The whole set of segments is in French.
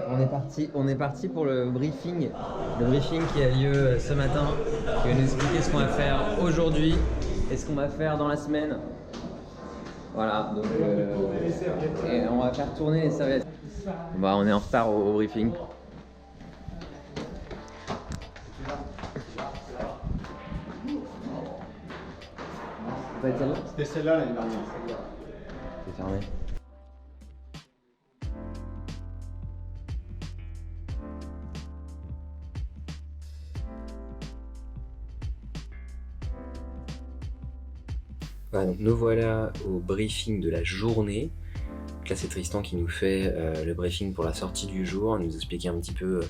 On est parti pour le briefing qui a lieu ce matin, qui va nous expliquer ce qu'on va faire aujourd'hui et ce qu'on va faire dans la semaine. Voilà, donc et on va faire tourner les serviettes. Bah, on est en retard au briefing. C'était celle-là l'année dernière. C'est fermé. Voilà, donc nous voilà au briefing de la journée. Donc là c'est Tristan qui nous fait le briefing pour la sortie du jour, nous expliquer un petit peu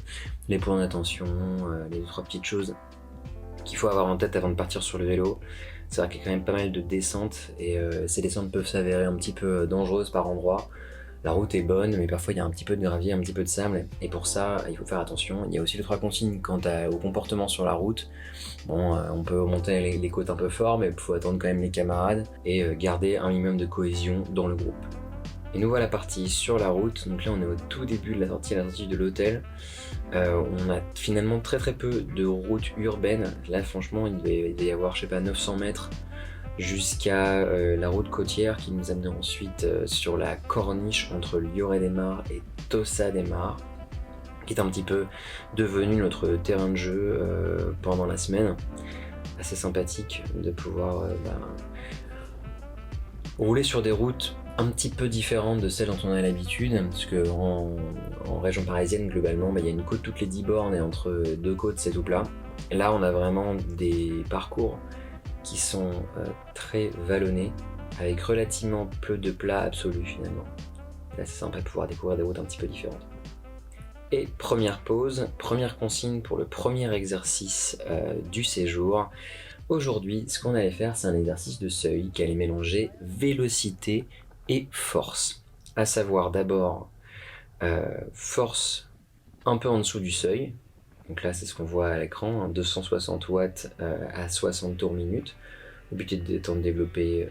les points d'attention, les 2-3 petites choses qu'il faut avoir en tête avant de partir sur le vélo. C'est vrai qu'il y a quand même pas mal de descentes et ces descentes peuvent s'avérer un petit peu dangereuses par endroits. La route est bonne, mais parfois il y a un petit peu de gravier, un petit peu de sable, et pour ça, il faut faire attention. Il y a aussi 2-3 consignes quant au comportement sur la route. Bon, on peut monter les côtes un peu fort, mais il faut attendre quand même les camarades et garder un minimum de cohésion dans le groupe. Et nous voilà partis sur la route, donc là on est au tout début de la sortie de l'hôtel. On a finalement très peu de routes urbaines. Là franchement il devait y avoir, je sais pas, 900 mètres jusqu'à la route côtière qui nous amenait ensuite sur la corniche entre Lloret-des-Mars et Tossa-des-Mars, qui est un petit peu devenu notre terrain de jeu pendant la semaine. Assez sympathique de pouvoir rouler sur des routes un petit peu différentes de celles dont on a l'habitude, parce que en région parisienne globalement il y a une côte toutes les 10 bornes et entre deux côtes c'est tout plat. Et là on a vraiment des parcours qui sont très vallonnés, avec relativement peu de plats absolus finalement. Là c'est sympa de pouvoir découvrir des routes un petit peu différentes. Et première pause, première consigne pour le premier exercice du séjour. Aujourd'hui, ce qu'on allait faire, c'est un exercice de seuil qui allait mélanger vélocité et force. À savoir d'abord force un peu en dessous du seuil. Donc là, c'est ce qu'on voit à l'écran, 260 watts à 60 tours minute. Le but étant de développer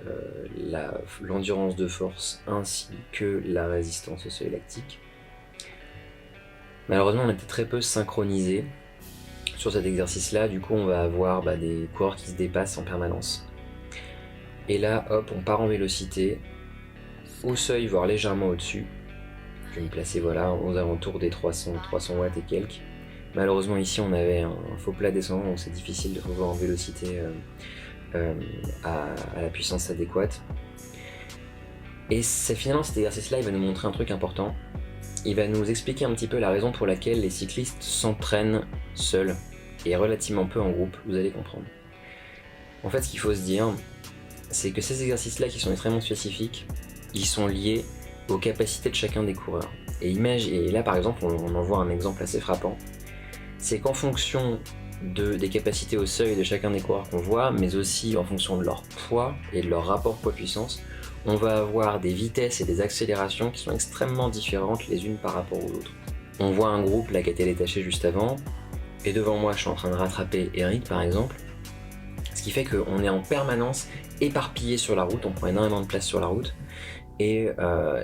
l'endurance de force ainsi que la résistance au seuil lactique. Malheureusement, on était très peu synchronisés sur cet exercice-là. Du coup, on va avoir des coureurs qui se dépassent en permanence. Et là, hop, on part en vélocité, au seuil, voire légèrement au-dessus. Je vais me placer voilà, aux alentours des 300 watts et quelques. Malheureusement, ici, on avait un faux plat descendant, donc c'est difficile de revoir en vélocité à la puissance adéquate. Et finalement, cet exercice-là, il va nous montrer un truc important. Il va nous expliquer un petit peu la raison pour laquelle les cyclistes s'entraînent seuls et relativement peu en groupe, vous allez comprendre. En fait, ce qu'il faut se dire, c'est que ces exercices-là qui sont extrêmement spécifiques, ils sont liés aux capacités de chacun des coureurs. Et là par exemple, on en voit un exemple assez frappant, c'est qu'en fonction des capacités au seuil de chacun des coureurs qu'on voit, mais aussi en fonction de leur poids et de leur rapport poids-puissance, on va avoir des vitesses et des accélérations qui sont extrêmement différentes les unes par rapport aux autres. On voit un groupe là qui a été détaché juste avant, et devant moi je suis en train de rattraper Eric par exemple, ce qui fait qu'on est en permanence éparpillé sur la route, on prend énormément de place sur la route, et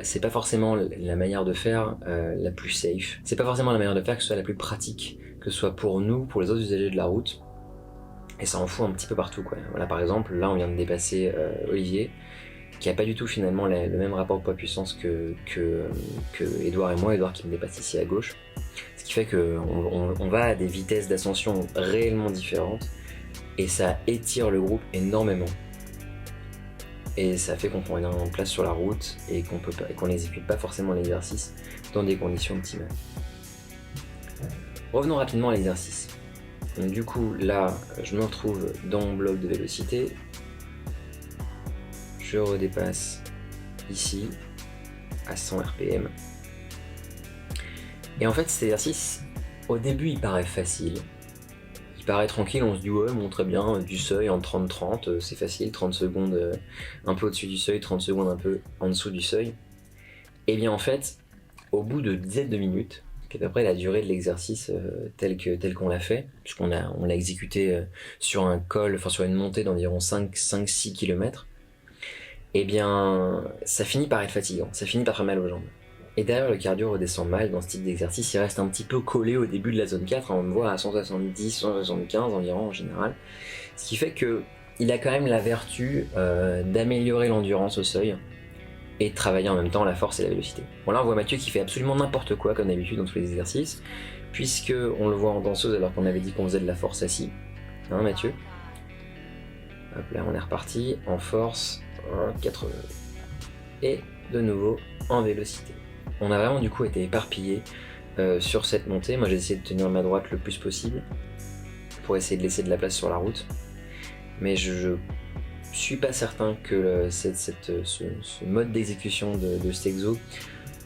c'est pas forcément la manière de faire la plus safe, c'est pas forcément la manière de faire que ce soit la plus pratique, que ce soit pour nous, pour les autres usagers de la route, et ça en fout un petit peu partout quoi. Voilà, par exemple, là on vient de dépasser Olivier, qui a pas du tout finalement le même rapport poids-puissance que Edouard et moi, Edouard qui me dépasse ici à gauche, ce qui fait qu'on va à des vitesses d'ascension réellement différentes, et ça étire le groupe énormément. Et ça fait qu'on prend énormément de place sur la route et qu'on n'exécute pas forcément l'exercice dans des conditions optimales. Revenons rapidement à l'exercice. Donc du coup, là, je me retrouve dans mon bloc de vélocité. Je redépasse ici à 100 RPM. Et en fait, cet exercice, au début, il paraît facile. Il paraît tranquille, on se dit ouais, bon, très bien, du seuil en 30-30, c'est facile, 30 secondes un peu au-dessus du seuil, 30 secondes un peu en dessous du seuil. Et bien en fait, au bout de dizaines de minutes, qui est à peu près la durée de l'exercice tel qu'on l'a fait, puisqu'on l'a exécuté sur un col, enfin sur une montée d'environ 5-6 km, et bien ça finit par être fatigant, ça finit par faire mal aux jambes. Et derrière, le cardio redescend mal dans ce type d'exercice, il reste un petit peu collé au début de la zone 4, on me voit à 170, 175 environ en général. Ce qui fait qu'il a quand même la vertu d'améliorer l'endurance au seuil et de travailler en même temps la force et la vélocité. Bon là on voit Mathieu qui fait absolument n'importe quoi comme d'habitude dans tous les exercices, puisque on le voit en danseuse alors qu'on avait dit qu'on faisait de la force assis. Hein Mathieu? Hop là on est reparti en force, 80. Et de nouveau en vélocité. On a vraiment du coup été éparpillé sur cette montée. Moi j'ai essayé de tenir ma droite le plus possible pour essayer de laisser de la place sur la route. Mais je suis pas certain que ce mode d'exécution de cet exo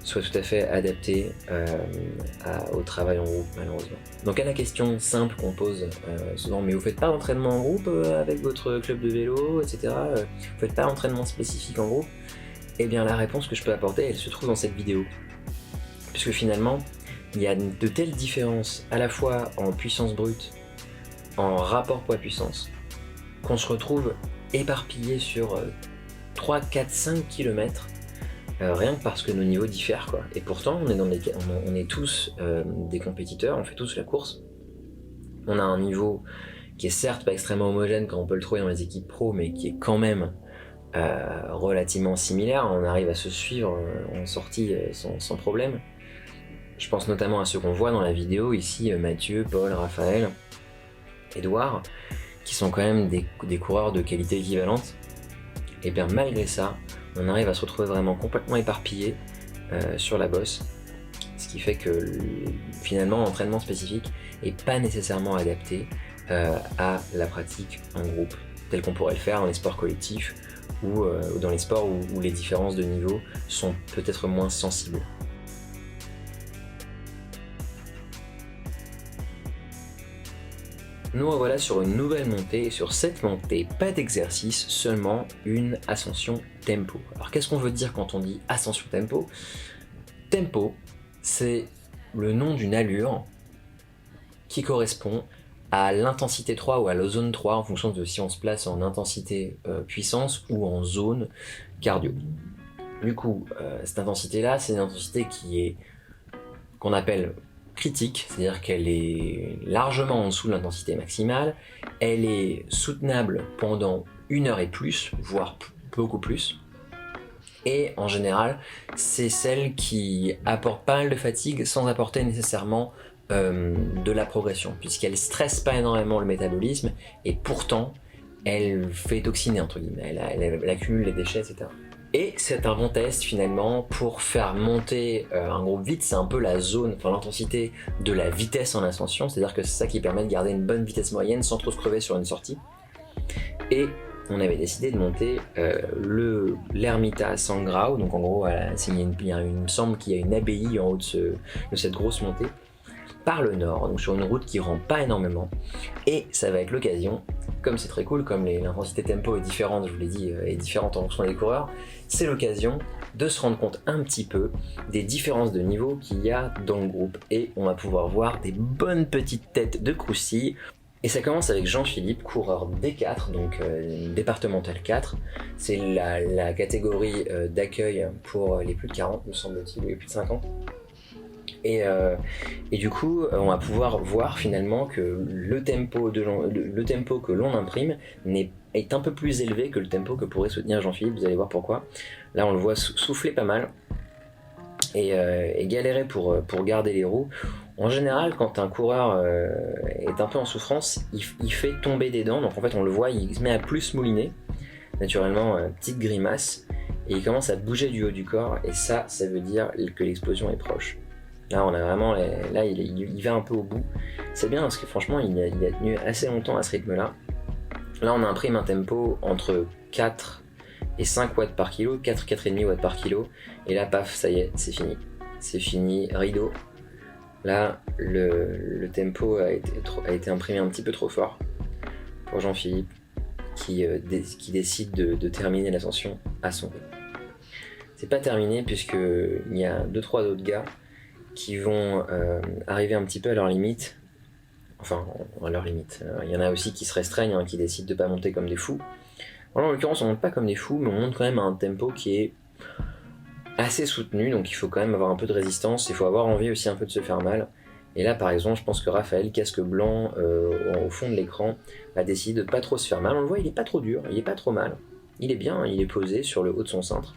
soit tout à fait adapté au travail en groupe malheureusement. Donc à la question simple qu'on pose souvent, mais vous faites pas d'entraînement en groupe avec votre club de vélo, etc. Vous faites pas d'entraînement spécifique en groupe? Eh bien la réponse que je peux apporter, elle se trouve dans cette vidéo. Puisque finalement, il y a de telles différences à la fois en puissance brute, en rapport poids-puissance, qu'on se retrouve éparpillé sur 3, 4, 5 km, rien que parce que nos niveaux diffèrent, quoi. Et pourtant, on est tous des compétiteurs, on fait tous la course. On a un niveau qui est certes pas extrêmement homogène quand on peut le trouver dans les équipes pro, mais qui est quand même relativement similaire. On arrive à se suivre en sortie sans problème. Je pense notamment à ceux qu'on voit dans la vidéo ici, Mathieu, Paul, Raphaël, Edouard, qui sont quand même des coureurs de qualité équivalente. Et bien malgré ça, on arrive à se retrouver vraiment complètement éparpillé sur la bosse, ce qui fait que finalement l'entraînement spécifique n'est pas nécessairement adapté à la pratique en groupe, tel qu'on pourrait le faire dans les sports collectifs ou dans les sports où les différences de niveau sont peut-être moins sensibles. Nous revoilà sur une nouvelle montée, et sur cette montée, pas d'exercice, seulement une ascension tempo. Alors qu'est-ce qu'on veut dire quand on dit ascension tempo? Tempo, c'est le nom d'une allure qui correspond à l'intensité 3 ou à la zone 3 en fonction de si on se place en intensité puissance ou en zone cardio. Du coup, cette intensité-là, c'est une intensité qu'on appelle critique, c'est-à-dire qu'elle est largement en dessous de l'intensité maximale, elle est soutenable pendant 1 heure et plus, voire beaucoup plus, et en général, c'est celle qui apporte pas mal de fatigue sans apporter nécessairement de la progression, puisqu'elle stresse pas énormément le métabolisme, et pourtant, elle fait toxiner, entre guillemets, elle accumule les déchets, etc. Et c'est un bon test finalement pour faire monter un groupe vite, c'est un peu la zone, enfin l'intensité de la vitesse en ascension, c'est-à-dire que c'est ça qui permet de garder une bonne vitesse moyenne sans trop se crever sur une sortie. Et on avait décidé de monter l'ermita Sangrao, donc en gros il me semble qu'il y a une abbaye en haut de cette grosse montée, par le nord, donc sur une route qui rend pas énormément, et ça va être l'occasion, comme c'est très cool, comme l'intensité tempo est différente, je vous l'ai dit, est différente en fonction des coureurs, c'est l'occasion de se rendre compte un petit peu des différences de niveau qu'il y a dans le groupe, et on va pouvoir voir des bonnes petites têtes de croustilles. Et ça commence avec Jean-Philippe, coureur D4, donc départemental 4, c'est la catégorie d'accueil pour les plus de 40, me semble-t-il, ou les plus de 50. Et du coup, on va pouvoir voir finalement que le tempo que l'on imprime est un peu plus élevé que le tempo que pourrait soutenir Jean-Philippe, vous allez voir pourquoi. Là, on le voit souffler pas mal et galérer pour garder les roues. En général, quand un coureur est un peu en souffrance, il fait tomber des dents, donc en fait on le voit, il se met à plus mouliner, naturellement, petite grimace, et il commence à bouger du haut du corps, et ça veut dire que l'explosion est proche. Là, on a vraiment, là il va un peu au bout. C'est bien parce que franchement, il a tenu assez longtemps à ce rythme-là. Là, on imprime un tempo entre 4 et 5 watts par kilo, 4,5 watts par kilo. Et là, paf, ça y est, c'est fini. C'est fini, rideau. Là, le tempo a été imprimé un petit peu trop fort pour Jean-Philippe, qui décide de terminer l'ascension à son rythme. C'est pas terminé puisqu'il y a 2-3 autres gars qui vont arriver un petit peu à leur limite, enfin à leur limite. Il y en a aussi qui se restreignent, qui décident de pas monter comme des fous. Alors, en l'occurrence on monte pas comme des fous, mais on monte quand même à un tempo qui est assez soutenu, donc il faut quand même avoir un peu de résistance, il faut avoir envie aussi un peu de se faire mal. Et là par exemple je pense que Raphaël, casque blanc au fond de l'écran, a décidé de pas trop se faire mal. On le voit, il est pas trop dur, il est pas trop mal, il est bien, il est posé sur le haut de son cintre.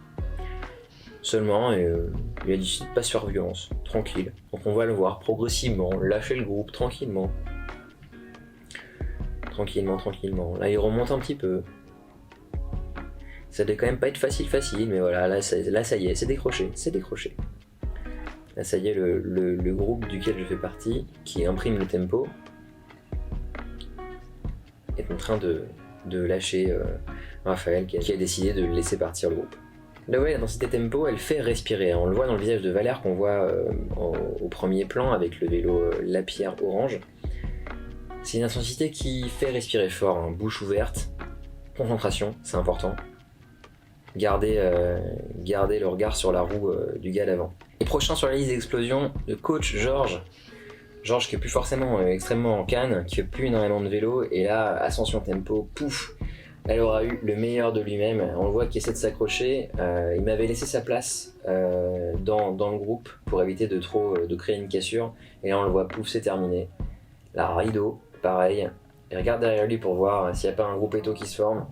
Seulement il a décidé de pas se faire violence, tranquille. Donc on va le voir progressivement lâcher le groupe tranquillement. Tranquillement. Là il remonte un petit peu. Ça devait quand même pas être facile, mais voilà, là ça y est, c'est décroché. Là ça y est, le groupe duquel je fais partie, qui imprime le tempo, est en train de lâcher Raphaël, qui a décidé de laisser partir le groupe. Là ouais, la densité tempo, elle fait respirer. On le voit dans le visage de Valère qu'on voit au premier plan avec le vélo Lapierre orange. C'est une intensité qui fait respirer fort, hein. Bouche ouverte, concentration, c'est important. Garder le regard sur la roue du gars d'avant. Et prochain sur la liste d'explosion, le coach Georges qui est plus forcément extrêmement en canne, qui fait plus énormément de vélo, et là, ascension tempo, pouf, elle aura eu le meilleur de lui-même. On le voit qu'il essaie de s'accrocher. Il m'avait laissé sa place dans le groupe pour éviter de créer une cassure, et là on le voit, pouf, c'est terminé. Là, rideau, pareil, il regarde derrière lui pour voir s'il n'y a pas un groupe éto qui se forme.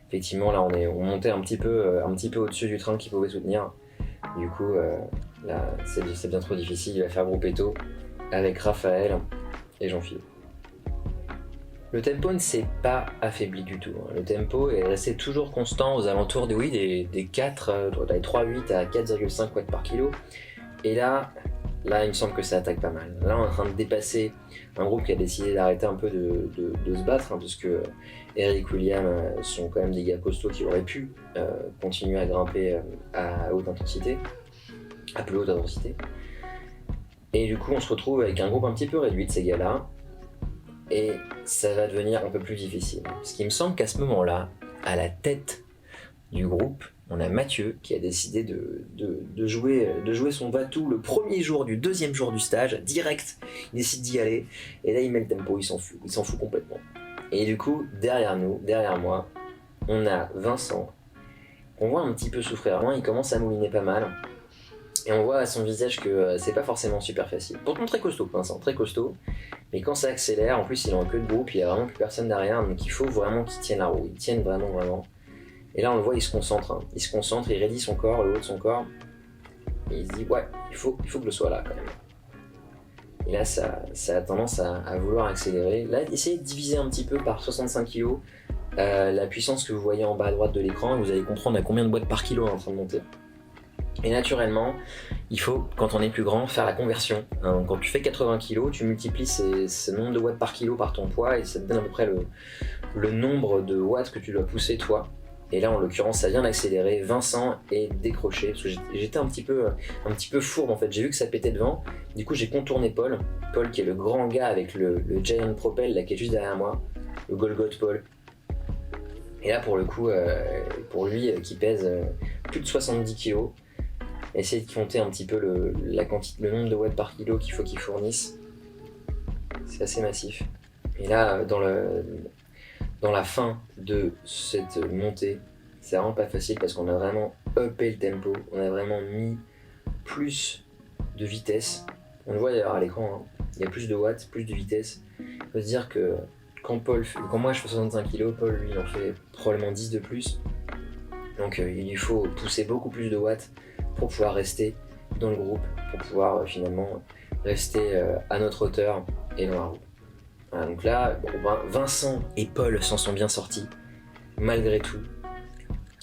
Effectivement, là, on montait un petit peu au-dessus du train qu'il pouvait soutenir. Du coup, là, c'est bien trop difficile. Il va faire groupe éto avec Raphaël et Jean-Philippe. Le tempo ne s'est pas affaibli du tout. Le tempo est resté toujours constant aux alentours des 3,8 à 4,5 watts par kilo. Et là, il me semble que ça attaque pas mal. Là, on est en train de dépasser un groupe qui a décidé d'arrêter un peu de se battre, hein, parce que Eric, William sont quand même des gars costauds qui auraient pu continuer à grimper à haute intensité, à plus haute intensité. Et du coup, on se retrouve avec un groupe un petit peu réduit de ces gars-là, et ça va devenir un peu plus difficile. Parce qu'il me semble qu'à ce moment-là, à la tête du groupe, on a Mathieu qui a décidé de jouer son va-tout le premier jour du deuxième jour du stage, direct, il décide d'y aller, et là il met le tempo, il s'en fout complètement. Et du coup, derrière moi, on a Vincent, qu'on voit un petit peu souffrir, il commence à mouliner pas mal, et on voit à son visage que c'est pas forcément super facile. Pourtant très costaud, Vincent, très costaud, mais quand ça accélère, en plus il est en queue de groupe, il y a vraiment plus personne derrière, donc il faut vraiment qu'il tienne la roue, il tienne vraiment. Et là on le voit, il se concentre, il raidit son corps, le haut de son corps, et il se dit ouais, il faut que je sois là quand même. Et là ça a tendance à vouloir accélérer. Là, essayez de diviser un petit peu par 65 kg la puissance que vous voyez en bas à droite de l'écran, et vous allez comprendre à combien de watts par kilo on est en train de monter. Et naturellement, il faut, quand on est plus grand, faire la conversion. Quand tu fais 80 kg, tu multiplies ce nombre de watts par kilo par ton poids, et ça te donne à peu près le nombre de watts que tu dois pousser toi. Et là, en l'occurrence, ça vient d'accélérer. Vincent est décroché, parce que j'étais un petit peu fourbe en fait. J'ai vu que ça pétait devant, du coup j'ai contourné Paul qui est le grand gars avec le Giant Propel là, qui est juste derrière moi, le Golgoth Paul. Et là pour le coup, pour lui qui pèse plus de 70 kg, essayer de compter un petit peu le nombre de watts par kilo qu'il faut qu'il fournisse. C'est assez massif. Et là, dans la fin de cette montée, c'est vraiment pas facile parce qu'on a vraiment uppé le tempo, on a vraiment mis plus de vitesse. On le voit d'ailleurs à l'écran, hein. Il y a plus de watts, plus de vitesse. Il faut se dire que quand moi je fais 65 kg, Paul lui il en fait probablement 10 de plus. Donc il lui faut pousser beaucoup plus de watts pour pouvoir rester dans le groupe, pour pouvoir finalement rester à notre hauteur et dans la roue. Voilà, donc là, Vincent et Paul s'en sont bien sortis, malgré tout,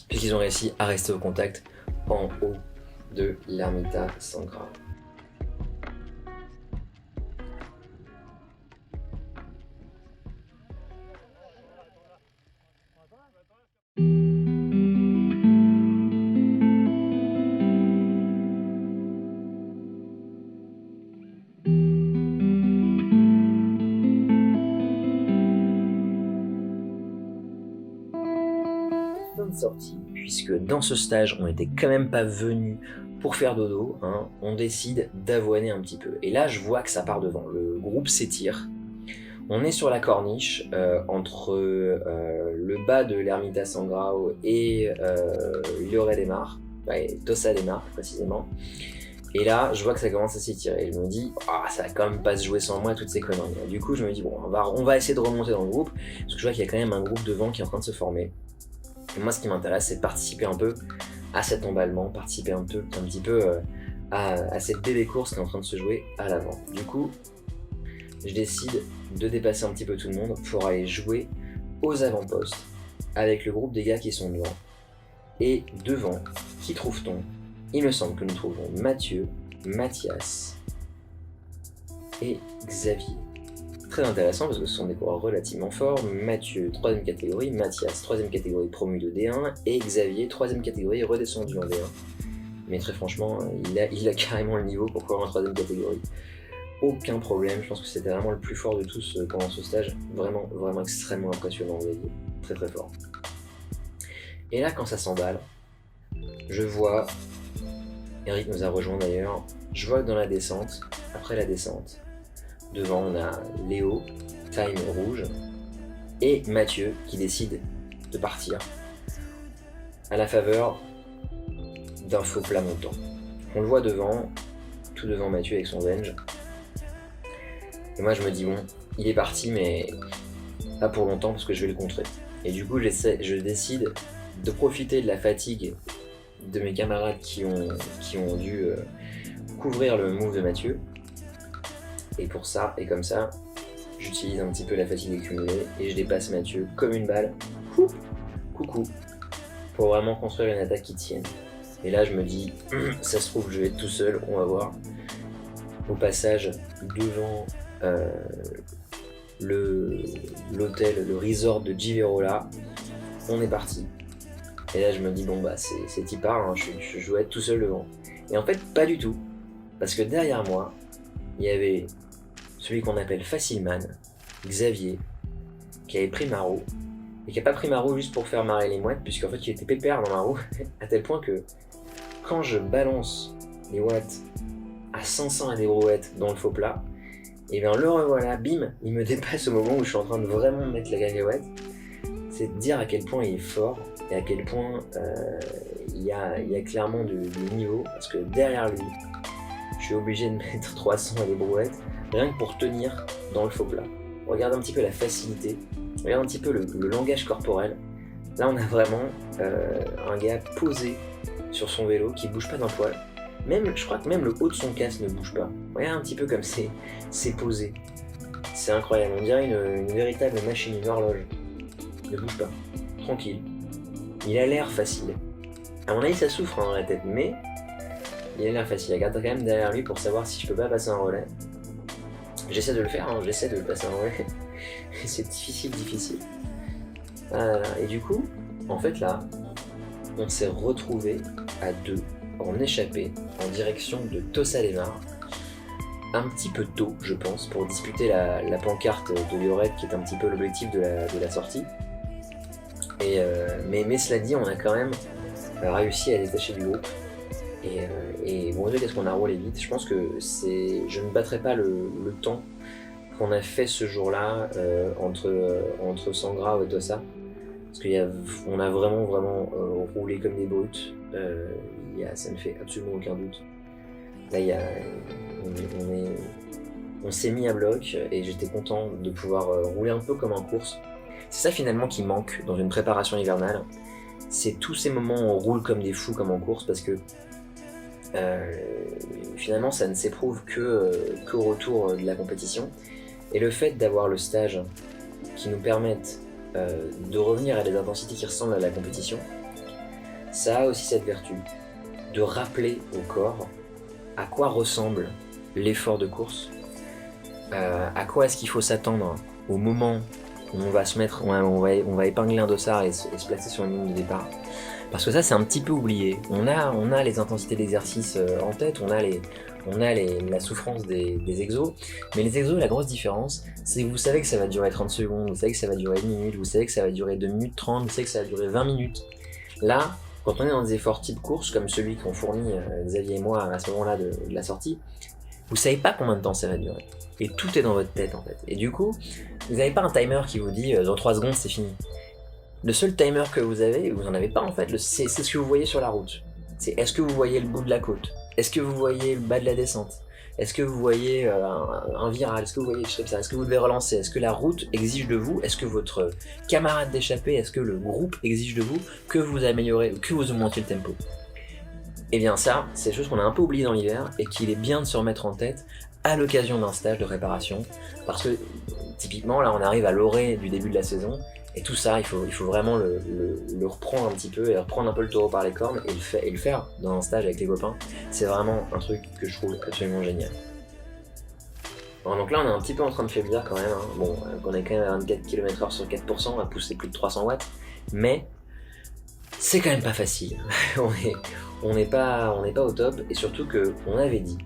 puisqu'ils ont réussi à rester au contact en haut de l'Ermita Sangrao. Sortie, puisque dans ce stage on n'était quand même pas venu pour faire dodo, hein, on décide d'avoiner un petit peu. Et là je vois que ça part devant, le groupe s'étire, on est sur la corniche entre le bas de l'Ermita Sangrao et Lloret de Mar. ouais, Tossa Lemar précisément. Et là, je vois que ça commence à s'étirer. Je me dis, ah, ça va quand même pas se jouer sans moi, toutes ces conneries. Et du coup, je me dis, bon, on va essayer de remonter dans le groupe, parce que je vois qu'il y a quand même un groupe devant qui est en train de se former. Et moi, ce qui m'intéresse, c'est de participer un peu à cet emballement, participer un petit peu à cette bébé course qui est en train de se jouer à l'avant. Du coup, je décide de dépasser un petit peu tout le monde pour aller jouer aux avant-postes avec le groupe des gars qui sont devant. Et devant, qui trouve-t-on? Il me semble que nous trouvons Mathieu, Mathias et Xavier. Très intéressant parce que ce sont des coureurs relativement forts. Mathieu, 3ème catégorie, Mathias, 3ème catégorie promu de D1 et Xavier, 3ème catégorie redescendu en D1. Mais très franchement, il a carrément le niveau pour courir en 3ème catégorie. Aucun problème, je pense que c'était vraiment le plus fort de tous pendant ce stage. Vraiment, vraiment extrêmement impressionnant, Xavier. Très très fort. Et là, quand ça s'emballe, je vois, Eric nous a rejoint d'ailleurs, je vois que dans la descente, après la descente, devant on a Léo, time rouge, et Mathieu qui décide de partir à la faveur d'un faux plat montant. On le voit devant, tout devant Mathieu avec son Venge. Et moi je me dis bon, il est parti mais pas pour longtemps parce que je vais le contrer. Et du coup je décide de profiter de la fatigue de mes camarades qui ont dû couvrir le move de Mathieu. Et pour ça, et comme ça, j'utilise un petit peu la fatigue accumulée et je dépasse Mathieu comme une balle. Coucou. Pour vraiment construire une attaque qui tienne. Et là je me dis, ça se trouve je vais être tout seul, on va voir. Au passage, devant l'hôtel, le resort de Giverola, on est parti. Et là je me dis bon bah c'est t'y part, hein, je dois être tout seul devant. Et en fait pas du tout, parce que derrière moi, il y avait celui qu'on appelle Facilman, Xavier, qui avait pris ma roue, et qui n'a pas pris ma roue juste pour faire marrer les mouettes, puisqu'en fait il était pépère dans ma roue, à tel point que quand je balance les watts à 500 à des brouettes dans le faux plat, et bien le revoilà, bim, il me dépasse au moment où je suis en train de vraiment mettre la cacahuète. C'est de dire à quel point il est fort et à quel point il y a clairement du niveau, parce que derrière lui, je suis obligé de mettre 300 à des brouettes, rien que pour tenir dans le faux plat. Regarde un petit peu la facilité, regarde un petit peu le langage corporel. Là on a vraiment un gars posé sur son vélo qui bouge pas d'un poil. Même, je crois que même le haut de son casque ne bouge pas. Regarde un petit peu comme c'est posé. C'est incroyable, on dirait une véritable machine, une horloge. Ne bouge pas, tranquille. Il a l'air facile. À mon avis ça souffre dans la tête, mais il a l'air facile. Il regarde quand même derrière lui pour savoir si je peux pas passer un relais. J'essaie de le faire, hein, j'essaie de passer un relais. C'est difficile. Et du coup, en fait là, on s'est retrouvés à deux, en échappée, en direction de Tossa Lemar. Un petit peu tôt, je pense, pour disputer la pancarte de Lioret, qui est un petit peu l'objectif de la sortie. Mais cela dit, on a quand même réussi à détacher du groupe. Et bon Dieu, qu'est-ce qu'on a roulé vite. Je pense que je ne battrai pas le temps qu'on a fait ce jour-là entre Sangra et Tossa. Parce qu'on a vraiment roulé comme des brutes. Ça ne fait absolument aucun doute. Là, on s'est mis à bloc et j'étais content de pouvoir rouler un peu comme en course. C'est ça finalement qui manque dans une préparation hivernale. C'est tous ces moments où on roule comme des fous comme en course, parce que finalement ça ne s'éprouve qu'au retour de la compétition. Et le fait d'avoir le stage qui nous permette de revenir à des intensités qui ressemblent à la compétition, ça a aussi cette vertu de rappeler au corps à quoi ressemble l'effort de course, à quoi est-ce qu'il faut s'attendre au moment où on va se mettre, on va épingler un dossard et se placer sur une ligne de départ. Parce que ça c'est un petit peu oublié. On a les intensités d'exercice en tête, on a la souffrance des exos, mais les exos, la grosse différence, c'est que vous savez que ça va durer 30 secondes, vous savez que ça va durer 1 minute, vous savez que ça va durer 2 minutes 30, vous savez que ça va durer 20 minutes. Là, quand on est dans des efforts type course, comme celui qu'ont fourni Xavier et moi à ce moment-là de la sortie, vous savez pas combien de temps ça va durer. Et tout est dans votre tête en fait. Et du coup, vous n'avez pas un timer qui vous dit dans 3 secondes c'est fini. Le seul timer que vous avez, vous n'en avez pas en fait, c'est ce que vous voyez sur la route. C'est est-ce que vous voyez le bout de la côte? Est-ce que vous voyez le bas de la descente? Est-ce que vous voyez un viral? Est-ce que vous voyez des choses comme ça? Est-ce que vous devez relancer? Est-ce que la route exige de vous? Est-ce que votre camarade d'échappée, est-ce que le groupe exige de vous que vous améliorez, que vous augmentiez le tempo? Eh bien ça, c'est des choses qu'on a un peu oubliées dans l'hiver et qu'il est bien de se remettre en tête à l'occasion d'un stage de réparation, parce que typiquement là on arrive à l'orée du début de la saison, et tout ça il faut vraiment le reprendre un petit peu, et reprendre un peu le taureau par les cornes, et le faire dans un stage avec les copains. C'est vraiment un truc que je trouve absolument génial. Bon, donc là on est un petit peu en train de faiblir quand même, hein. Bon, on est quand même à 24 km/h sur 4%, on a poussé plus de 300 watts, mais c'est quand même pas facile. on n'est pas au top, et surtout qu'on avait dit,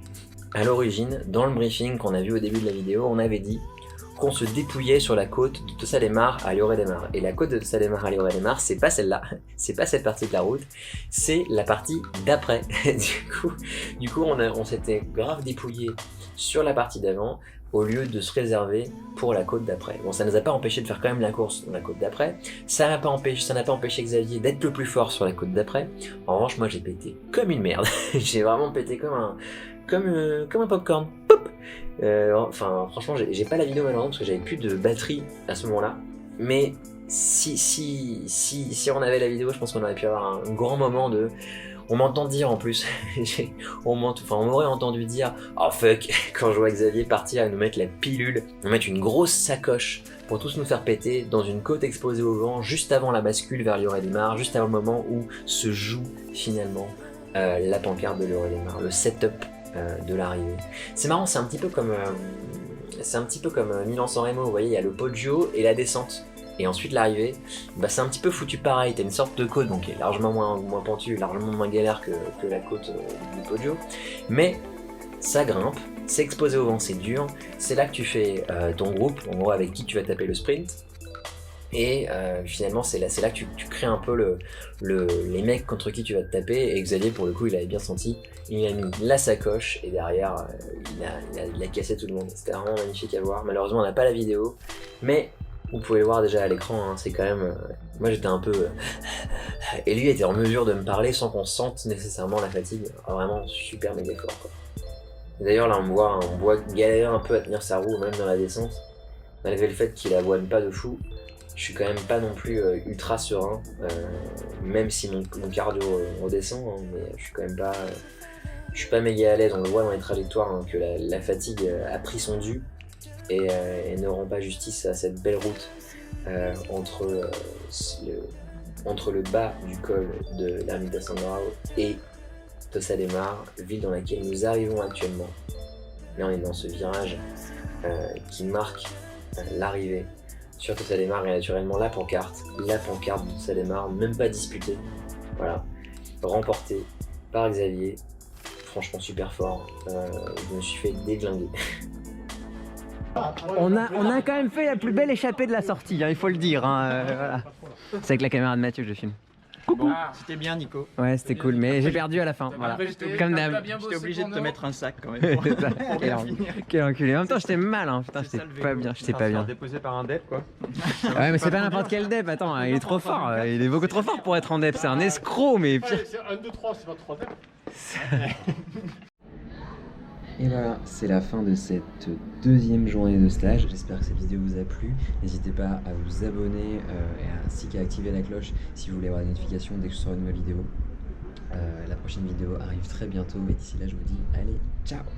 à l'origine, dans le briefing qu'on a vu au début de la vidéo, on avait dit qu'on se dépouillait sur la côte de Tossa des Mares à Lloret-des-Mars. Et la côte de Tossa des Mares à Lloret-des-Mars, c'est pas celle-là, c'est pas cette partie de la route, c'est la partie d'après. du coup on s'était grave dépouillé sur la partie d'avant, au lieu de se réserver pour la côte d'après. Bon, ça ne nous a pas empêché de faire quand même la course dans la côte d'après, ça n'a pas empêché Xavier d'être le plus fort sur la côte d'après. En revanche, moi j'ai pété comme une merde. J'ai vraiment pété comme un popcorn. Pop. Enfin, franchement, j'ai pas la vidéo malheureusement parce que j'avais plus de batterie à ce moment-là. Mais si on avait la vidéo, je pense qu'on aurait pu avoir un grand moment de... On m'entend dire en plus, on m'aurait entendu dire « Oh fuck !» quand je vois Xavier partir et nous mettre la pilule, nous mettre une grosse sacoche pour tous nous faire péter dans une côte exposée au vent, juste avant la bascule vers Lloret-des-Mars, juste avant le moment où se joue finalement la pancarte de Lloret-des-Mars, le setup de l'arrivée. C'est marrant, c'est un petit peu comme Milan-San Remo, vous voyez, il y a le poggio et la descente. Et ensuite l'arrivée, bah c'est un petit peu foutu pareil, t'as une sorte de côte donc qui est largement moins pentue, largement moins galère que la côte du Poggio, mais ça grimpe, c'est exposé au vent, c'est dur, c'est là que tu fais ton groupe, en gros avec qui tu vas taper le sprint, et finalement c'est là que tu crées un peu les mecs contre qui tu vas te taper, et Xavier pour le coup il avait bien senti, il a mis la sacoche et derrière il a cassé tout le monde, c'était vraiment magnifique à voir. Malheureusement on n'a pas la vidéo, mais vous pouvez le voir déjà à l'écran, hein, c'est quand même... moi j'étais un peu... et lui était en mesure de me parler sans qu'on sente nécessairement la fatigue. Vraiment super méga fort, quoi. D'ailleurs là on me voit galérer un peu à tenir sa roue, même dans la descente. Malgré le fait qu'il avoine pas de fou, je suis quand même pas non plus ultra serein. Même si mon cardio redescend, hein, mais je suis quand même pas... je suis pas méga à l'aise, on le voit dans les trajectoires, hein, que la fatigue a pris son dû. Et ne rend pas justice à cette belle route entre le bas du col de l'Ermita San Bravo et Tossa des Mares, ville dans laquelle nous arrivons actuellement. Là on est dans ce virage qui marque l'arrivée sur Tossa des Mares, et naturellement la pancarte de Tossa des Mares, même pas disputée, voilà, remportée par Xavier, franchement super fort, je me suis fait déglinguer. On a quand même fait la plus belle échappée de la sortie, hein, il faut le dire. Hein, voilà. C'est avec la caméra de Mathieu que je filme. Coucou. Bon, c'était bien Nico. Ouais, c'était cool, mais j'ai perdu à la fin. Voilà. Comme d'hab. J'étais obligé de te mettre un sac quand même. Pour bien finir. Quel enculé. En même temps, j'étais mal, hein. Putain, j'étais pas bien. J'étais pas bien. Déposé par un dep quoi. Ouais, mais c'est pas n'importe quel dep. Attends, il est trop fort. Il est beaucoup trop fort pour être en dep. C'est un escroc, mais pire. C'est 1, 2, 3, c'est pas 3 dep. Et voilà, c'est la fin de cette deuxième journée de stage. J'espère que cette vidéo vous a plu. N'hésitez pas à vous abonner ainsi qu'à activer la cloche si vous voulez avoir des notifications dès que je sors une nouvelle vidéo. La prochaine vidéo arrive très bientôt et d'ici là je vous dis allez, ciao!